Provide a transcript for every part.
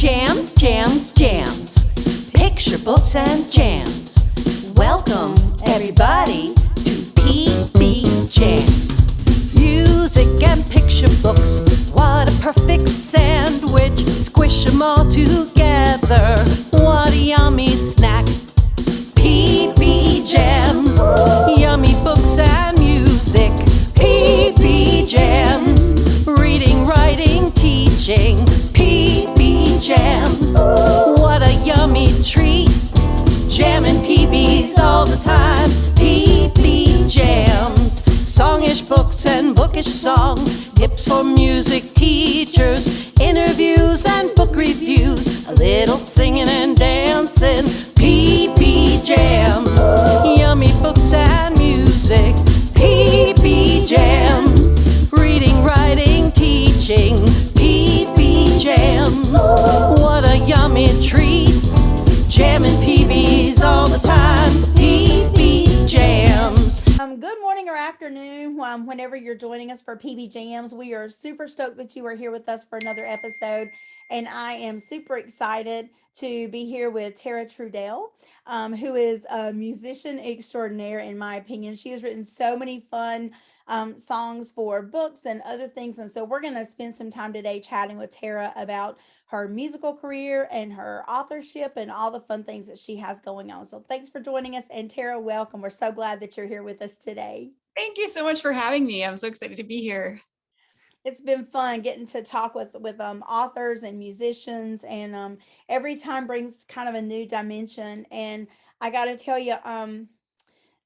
Jams, jams, jams. Picture books and jams. Welcome, everybody, to PBJamz. Music and picture books, what a perfect sandwich. Squish them all together, what a yummy snack. PBJamz, yummy books and music. PBJamz, reading, writing, teaching. PBJamz, what a yummy treat. Jamming PBs all the time. PBJamz, songish books and bookish songs. Tips for music teachers, interviews and book reviews. A little singing and dancing. PBJamz, yummy books and music. PBJamz, reading, writing, teaching. PBJamz, what a yummy treat. Jamming PBs all the time. PBJamz. Good morning or afternoon, whenever you're joining us for PBJamz. We are super stoked that you are here with us for another episode, and I am super excited to be here with Tara Trudel, who is a musician extraordinaire, in my opinion. She has written so many fun songs for books and other things, and so we're going to spend some time today chatting with Tara about her musical career and her authorship and all the fun things that she has going on. So thanks for joining us, and Tara, welcome. We're so glad that you're here with us today. Thank you so much for having me. I'm so excited to be here. It's been fun getting to talk with authors and musicians, and every time brings kind of a new dimension. And I got to tell you,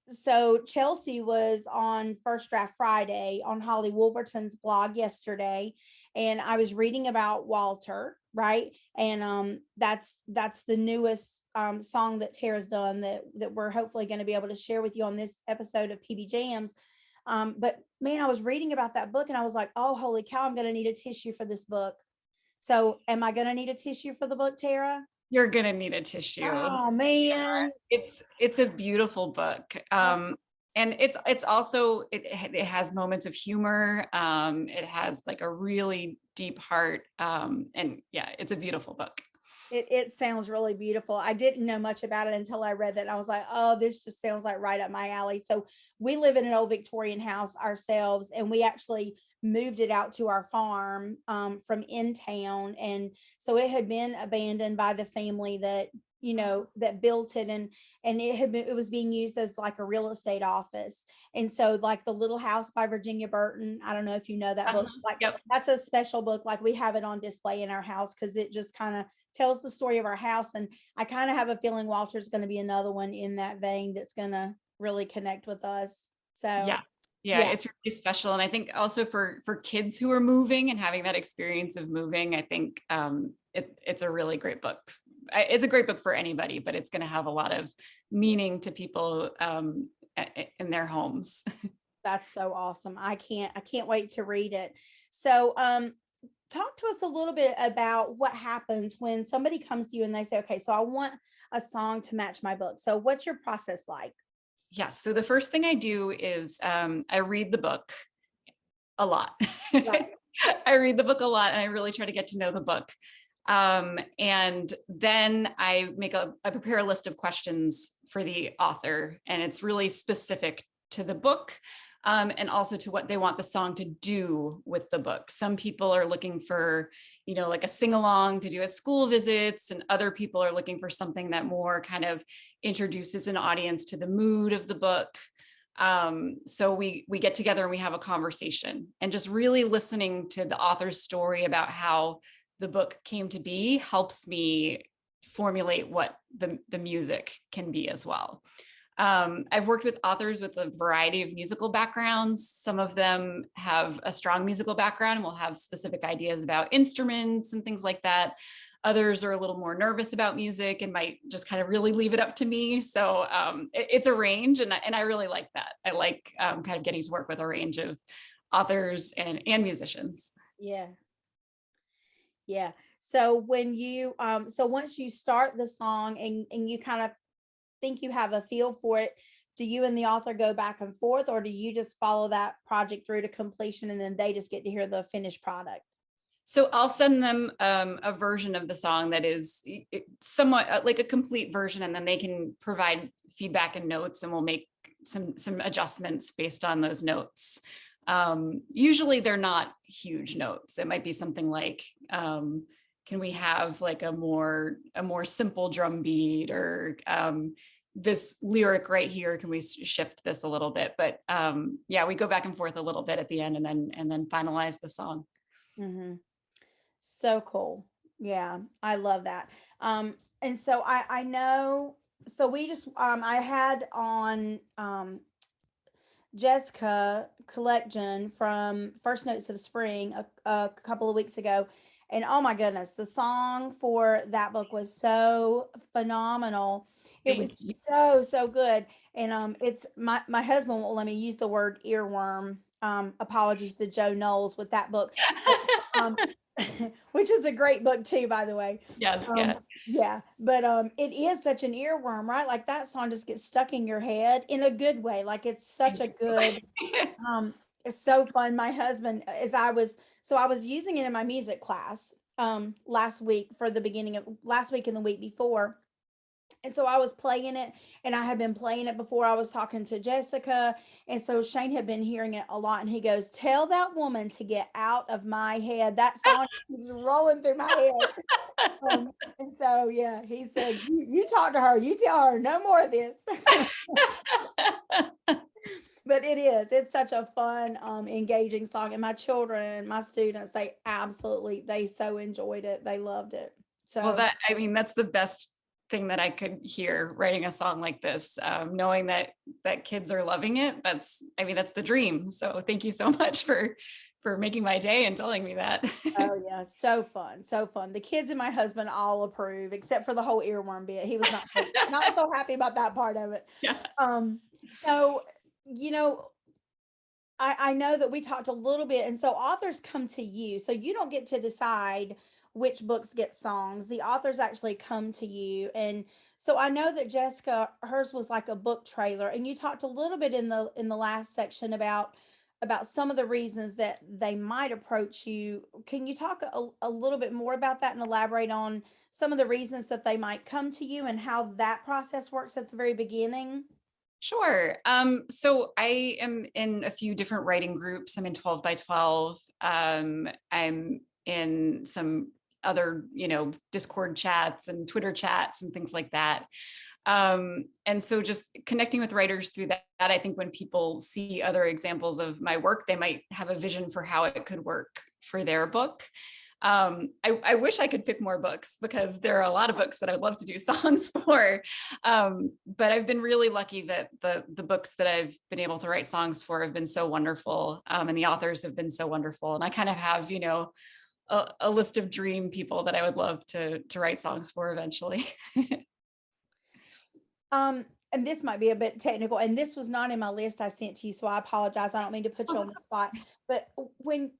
so Chelsea was on First Draft Friday on Holly Wolverton's blog yesterday, and I was reading about Walter, right? And that's the newest song that Tara's done that we're hopefully going to be able to share with you on this episode of PBJamz. But man, I was reading about that book and I was like, oh, holy cow, I'm going to need a tissue for this book. So am I going to need a tissue for the book, Tara? You're going to need a tissue. Oh man. It's a beautiful book. And it's also, it has moments of humor. It has like a really deep heart. And yeah, it's a beautiful book. It sounds really beautiful. I didn't know much about it until I read that. And I was like, oh, this just sounds like right up my alley. So we live in an old Victorian house ourselves, and we actually moved it out to our farm from in town. And so it had been abandoned by the family that built it, and it was being used as like a real estate office. And so like The Little House by Virginia Burton, I don't know if you know that book, like yep. That's a special book. Like we have it on display in our house because it just kind of tells the story of our house. And I kind of have a feeling Walter's going to be another one in that vein that's going to really connect with us. So yeah, it's really special. And I think also for kids who are moving and having that experience of moving, I think it's a really great book. It's a great book for anybody, but it's going to have a lot of meaning to people in their homes. That's so awesome. I can't wait to read it. So talk to us a little bit about what happens when somebody comes to you and they say, okay, so I want a song to match my book. So what's your process like? Yes. So the first thing I do is I read the book a lot. Right. I read the book a lot, and I really try to get to know the book. And then I prepare a list of questions for the author, and it's really specific to the book. And also to what they want the song to do with the book. Some people are looking for, like a sing-along to do at school visits, and other people are looking for something that more kind of introduces an audience to the mood of the book. So we get together and we have a conversation, and just really listening to the author's story about how the book came to be helps me formulate what the music can be as well. I've worked with authors with a variety of musical backgrounds. Some of them have a strong musical background and will have specific ideas about instruments and things like that. Others are a little more nervous about music and might just kind of really leave it up to me. So it's a range, and I really like that. I like kind of getting to work with a range of authors and musicians. Yeah. So when you so once you start the song and you kind of think you have a feel for it, do you and the author go back and forth, or do you just follow that project through to completion and then they just get to hear the finished product? So I'll send them a version of the song that is somewhat like a complete version, and then they can provide feedback and notes, and we'll make some adjustments based on those notes. Usually they're not huge notes. It might be something like, can we have like a more simple drum beat, or this lyric right here, can we shift this a little bit? But yeah, we go back and forth a little bit at the end, and then finalize the song. Mm-hmm. So cool. Yeah, I love that. And so I know, so we just I had on Jessica Collection from First Notes of Spring a couple of weeks ago. And oh my goodness, the song for that book was so phenomenal. It was Thank you. so good. And it's my husband won't let me use the word earworm. Apologies to Joe Knowles with that book. But, which is a great book too, by the way. Yes, Yeah, but it is such an earworm, right? Like that song just gets stuck in your head in a good way. Like it's such a good it's so fun. My husband, I was using it in my music class last week, for the beginning of last week and the week before. And so I was playing it, and I had been playing it before I was talking to Jessica. And so Shane had been hearing it a lot, and he goes, "Tell that woman to get out of my head. That song keeps rolling through my head." And so, yeah, he said, you talk to her, you tell her no more of this. But it's such a fun, engaging song. And my children, my students, they so enjoyed it. They loved it. Well, So, that's the best thing that I could hear, writing a song like this, knowing that kids are loving it. That's the dream. So thank you so much for making my day and telling me that. oh yeah, so fun, so fun. The kids and my husband all approve, except for the whole earworm bit. He was not so happy about that part of it. Yeah. So, you know, I know that we talked a little bit, and so authors come to you. So you don't get to decide which books get songs. The authors actually come to you. And so I know that Jessica, hers was like a book trailer, and you talked a little bit in the last section about some of the reasons that they might approach you. Can you talk a little bit more about that and elaborate on some of the reasons that they might come to you and how that process works at the very beginning? Sure. So I am in a few different writing groups. I'm in 12 by 12. I'm in some other, Discord chats and Twitter chats and things like that. And so just connecting with writers through that, I think when people see other examples of my work, they might have a vision for how it could work for their book. I wish I could pick more books, because there are a lot of books that I'd love to do songs for. But I've been really lucky that the books that I've been able to write songs for have been so wonderful. And the authors have been so wonderful. And I kind of have, a list of dream people that I would love to write songs for eventually. And this might be a bit technical, and this was not in my list I sent to you, so I apologize. I don't mean to put you on the spot, but when,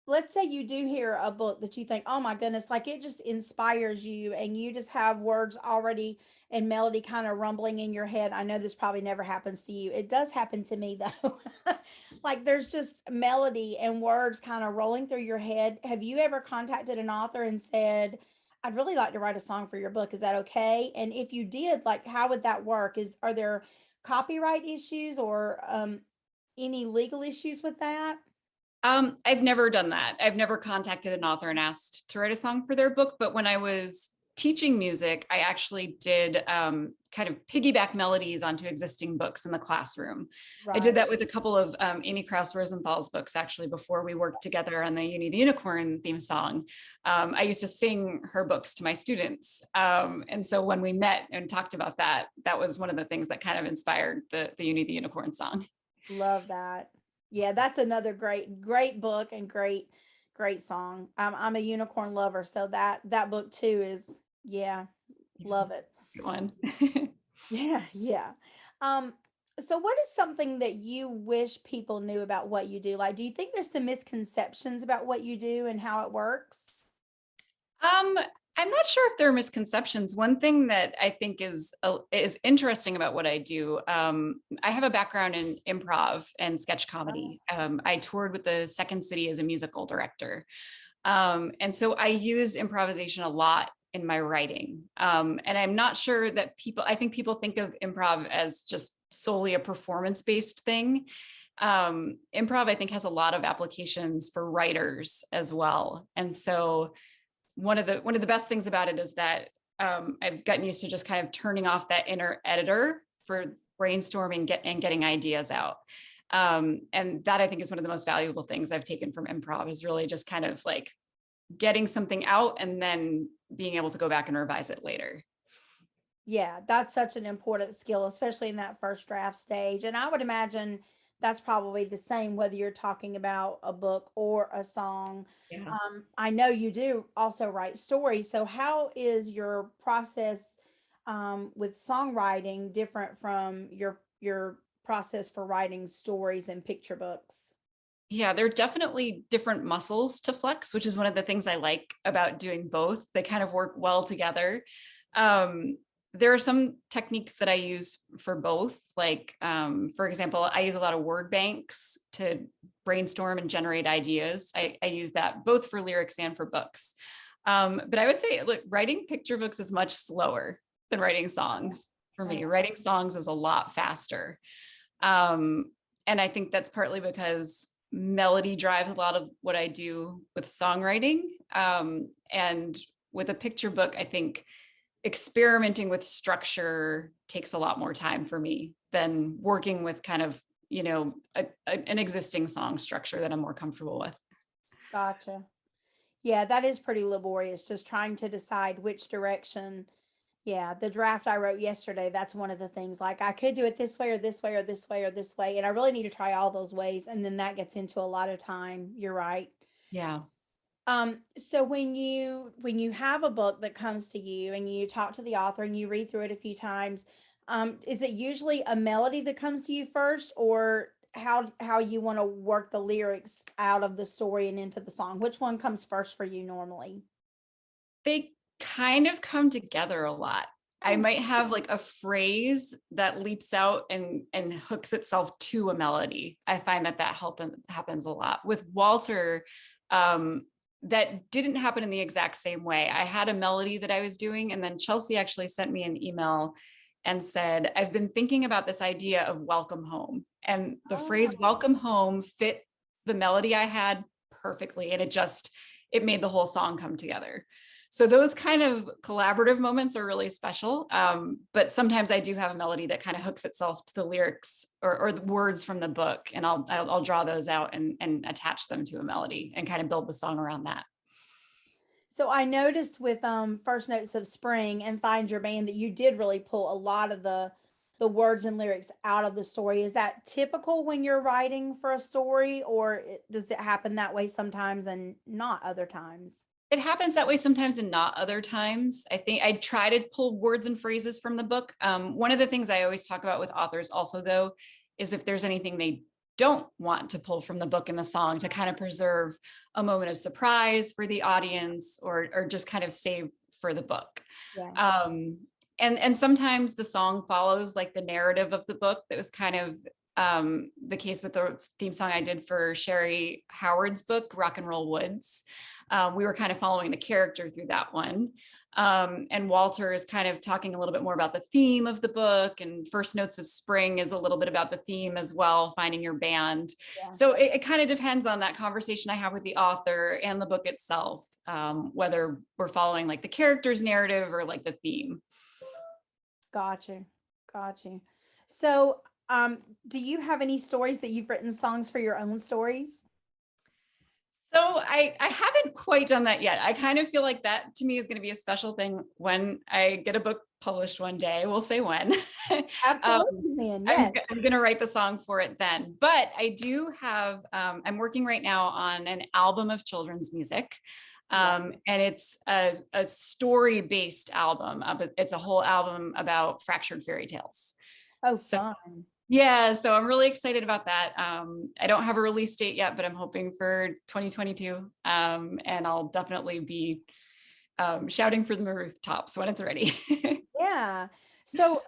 let's say you do hear a book that you think, oh my goodness, like it just inspires you, and you just have words already and melody kind of rumbling in your head. I know this probably never happens to you. It does happen to me though. Like there's just melody and words kind of rolling through your head. Have you ever contacted an author and said, I'd really like to write a song for your book. Is that okay? And if you did, like, how would that work? Are there copyright issues or any legal issues with that? I've never done that. I've never contacted an author and asked to write a song for their book. But when I was teaching music, I actually did kind of piggyback melodies onto existing books in the classroom. Right. I did that with a couple of Amy Krauss Rosenthal's books, actually, before we worked together on the Uni the Unicorn theme song. I used to sing her books to my students. And so when we met and talked about that, that was one of the things that kind of inspired the Uni the Unicorn song. Love that. Yeah, that's another great book and great song. I'm a unicorn lover, so that book too is, yeah, love it. Good one. Yeah. So what is something that you wish people knew about what you do? Like, do you think there's some misconceptions about what you do and how it works? I'm not sure if there are misconceptions. One thing that I think is interesting about what I do, I have a background in improv and sketch comedy. I toured with the Second City as a musical director. And so I use improvisation a lot in my writing. And I'm not sure that I think people think of improv as just solely a performance-based thing. Improv, I think, has a lot of applications for writers as well. And so one of the best things about it is that I've gotten used to just kind of turning off that inner editor for brainstorming and getting ideas out. And that, I think, is one of the most valuable things I've taken from improv, is really just kind of like getting something out and then being able to go back and revise it later. Yeah, that's such an important skill, especially in that first draft stage. And I would imagine that's probably the same whether you're talking about a book or a song. Yeah. I know you do also write stories. So, how is your process with songwriting different from your process for writing stories and picture books? Yeah, they're definitely different muscles to flex, which is one of the things I like about doing both. They kind of work well together. There are some techniques that I use for both. Like, for example, I use a lot of word banks to brainstorm and generate ideas. I use that both for lyrics and for books. But I would say, look, writing picture books is much slower than writing songs for me. Writing songs is a lot faster. And I think that's partly because melody drives a lot of what I do with songwriting. And with a picture book, I think experimenting with structure takes a lot more time for me than working with kind of, an existing song structure that I'm more comfortable with. Gotcha. Yeah, that is pretty laborious, just trying to decide which direction. Yeah, the draft I wrote yesterday, that's one of the things. Like, I could do it this way or this way or this way or this way. And I really need to try all those ways. And then that gets into a lot of time. You're right. Yeah. So when you have a book that comes to you and you talk to the author and you read through it a few times, is it usually a melody that comes to you first, or how you want to work the lyrics out of the story and into the song? Which one comes first for you normally? They kind of come together a lot. I might have like a phrase that leaps out and hooks itself to a melody. I find that happens a lot. With Walter, that didn't happen in the exact same way. I had a melody that I was doing, and then Chelsea actually sent me an email and said, I've been thinking about this idea of welcome home. And the phrase welcome home fit the melody I had perfectly. And it made the whole song come together. So those kind of collaborative moments are really special. But sometimes I do have a melody that kind of hooks itself to the lyrics or the words from the book, and I'll draw those out and attach them to a melody and kind of build the song around that. So I noticed with First Notes of Spring and Find Your Band that you did really pull a lot of the words and lyrics out of the story. Is that typical when you're writing for a story, or does it happen that way sometimes and not other times? It happens that way sometimes and not other times. I think I try to pull words and phrases from the book. One of the things I always talk about with authors also, though, is if there's anything they don't want to pull from the book in the song, to kind of preserve a moment of surprise for the audience, or just kind of save for the book. Yeah. And sometimes the song follows like the narrative of the book. That was kind of the case with the theme song I did for Sherry Howard's book, Rock and Roll Woods. We were kind of following the character through that one. And Walter is kind of talking a little bit more about the theme of the book, and First Notes of Spring is a little bit about the theme as well, finding your band. Yeah. So it kind of depends on that conversation I have with the author and the book itself, whether we're following like the character's narrative or like the theme. Gotcha. Gotcha. So, do you have any stories that you've written songs for your own stories? So I haven't quite done that yet. I kind of feel like that to me is going to be a special thing when I get a book published one day. We'll say when. Absolutely, man. Yes. I'm going to write the song for it then. But I do have, I'm working right now on an album of children's music. And it's a story-based album. It's a whole album about fractured fairy tales. Oh, So fun. yeah, so I'm really excited about that. I don't have a release date yet, but I'm hoping for 2022. And I'll definitely be shouting from the rooftops when it's ready. Yeah. So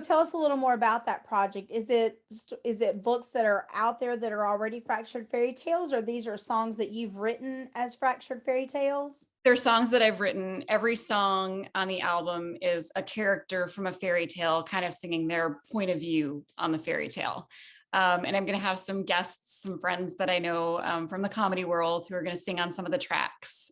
tell us a little more about that project. Is it books that are out there that are already fractured fairy tales, or these are songs that you've written as fractured fairy tales? They're songs that I've written. Every song on the album is a character from a fairy tale, kind of singing their point of view on the fairy tale. And I'm going to have some guests, some friends that I know from the comedy world who are going to sing on some of the tracks.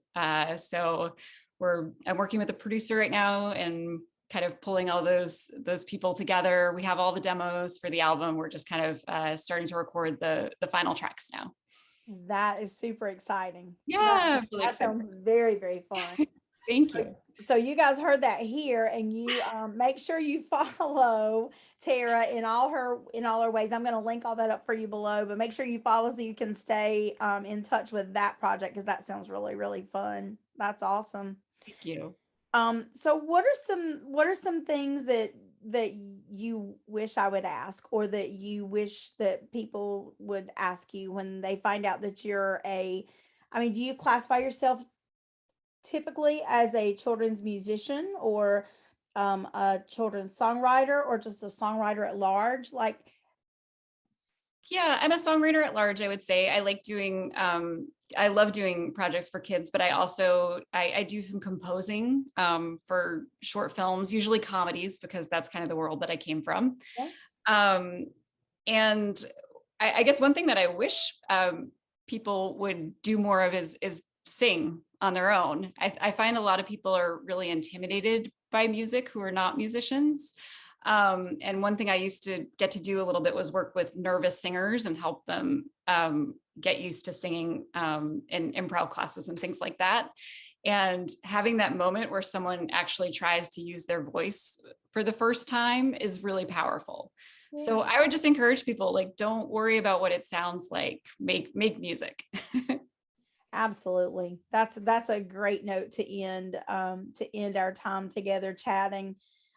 So I'm working with a producer right now and kind of pulling all those people together. We have all the demos for the album. We're just kind of starting to record the final tracks now. That is super exciting. Yeah, really that excited. sounds very, very fun. Thank you. So you guys heard that here, and you make sure you follow Tara in all her ways. I'm going to link all that up for you below, but make sure you follow so you can stay in touch with that project, because that sounds really, really fun. That's awesome. Thank you. So what are some things that you wish I would ask, or that you wish that people would ask you when they find out that you're do you classify yourself typically as a children's musician, or a children's songwriter, or just a songwriter at large? Like, yeah, I'm a songwriter at large, I would say. I like doing, I love doing projects for kids, but I also, I do some composing for short films, usually comedies, because that's kind of the world that I came from. Yeah. And I guess one thing that I wish people would do more of is sing on their own. I find a lot of people are really intimidated by music who are not musicians. And one thing I used to get to do a little bit was work with nervous singers and help them get used to singing in improv classes and things like that. And having that moment where someone actually tries to use their voice for the first time is really powerful. Yeah. So I would just encourage people, like, don't worry about what it sounds like, make music. Absolutely. That's a great note to end our time together chatting.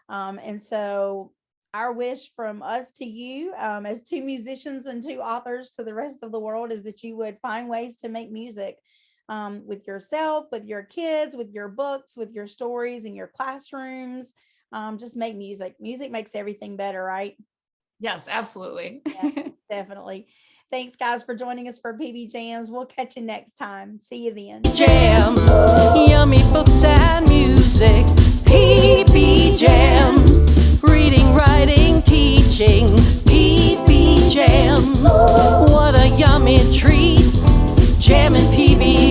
And so our wish from us to you, as two musicians and two authors to the rest of the world, is that you would find ways to make music with yourself, with your kids, with your books, with your stories in your classrooms. Just make music. Music makes everything better, right? Yes, absolutely. Yeah, definitely. Thanks, guys, for joining us for PBJamz. We'll catch you next time. See you then. Jams, yummy books and music. PBJamz, reading, writing, teaching. PBJamz, what a yummy treat. Jam and PB.